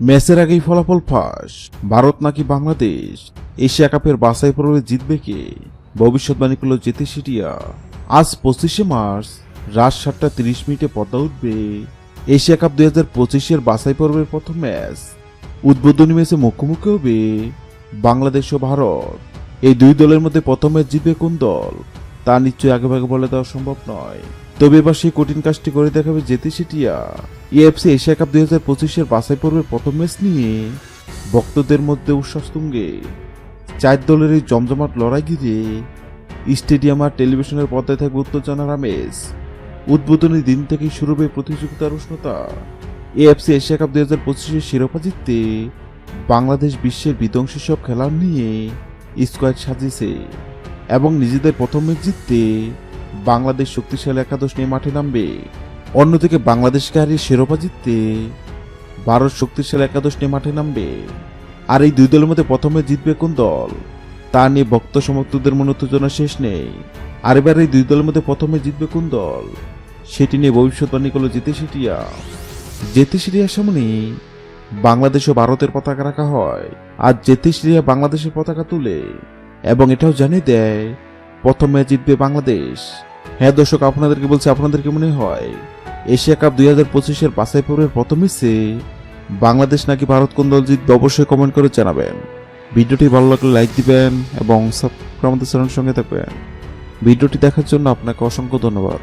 ম্যাচের আগেই ফলাফল ফাঁস, ভারত নাকি বাংলাদেশ এশিয়া কাপের বাছাই পর্বে জিতবে কে? ভবিষ্যৎবাণী করল জেতেশিটিয়া। আজ 25শে মার্চ রাত 7:30 পর্দা উঠবে এশিয়া কাপ 2025-এর বাছাই পর্বের প্রথম ম্যাচ। উদ্বোধনী ম্যাচে মুখোমুখি হবে বাংলাদেশ ও ভারত। এই দুই দলের মধ্যে প্রথম ম্যাচ জিতবে কোন দল তা নিশ্চয়ই আগেভাগে বলে দেওয়া সম্ভব নয়। তবে এবার সেই কঠিন কাজটি করে দেখাবে জেতেশিটিয়া। এএফসি এশিয়া কাপ 2025-এর বাছাই পর্বের প্রথম ম্যাচ নিয়ে ভক্তদের মধ্যে উচ্ছ্বাস তুঙ্গে। 4 দলের এই জমজমাট লড়াই ঘিরে স্টেডিয়াম আর টেলিভিশনের পর্দায় থাকবে উত্তেজনার আমেজ। উদ্বোধনী দিন থেকেই শুরু হবে প্রতিযোগিতার উষ্ণতা। এএফসি এশিয়া কাপ 2025-এর শিরোপা জিততে বাংলাদেশ বিশ্বের বিধ্বংসী সব খেলোয়াড় নিয়ে স্কোয়াড সাজিয়েছে এবং নিজেদের প্রথম ম্যাচ জিততে বাংলাদেশ শক্তিশালী একাদশ নিয়ে মাঠে নামবে। অন্যদিকে বাংলাদেশকে হারিয়ে শিরোপা জিততে ভারত শক্তিশালী একাদশ নিয়ে মাঠে নামবে। আর এই দুই দলের মধ্যে প্রথমে জিতবে কোন দল তা নিয়ে ভক্ত সমর্থকদের মনে উত্তেজনা শেষ নেই। আর এবার এই দুই দলের মধ্যে প্রথমে জিতবে কোন দল সেটি নিয়ে ভবিষ্যৎবাণী করল জেতেশিটিয়া। জেতেশিটিয়ার সামনে বাংলাদেশ ও ভারতের পতাকা রাখা হয়, আর জেতেশিটিয়া বাংলাদেশের পতাকা তুলে এবং এটাও জানিয়ে দেয় প্রথম ম্যাচ জিতবে বাংলাদেশ। হ্যাঁ দর্শক, আপনাদেরকে বলছি, আপনাদের কি মনে হয় এশিয়া কাপ 2025-এর বাছাই পর্বের প্রথম ম্যাচে বাংলাদেশ নাকি ভারত কোন দল জিতবে? অবশ্যই কমেন্ট করে জানাবেন। ভিডিওটি ভালো লাগলে লাইক দিবেন এবং সাবস্ক্রাইব আমাদের চ্যানেলের সঙ্গে থাকবেন। ভিডিওটি দেখার জন্য আপনাকে অসংখ্য ধন্যবাদ।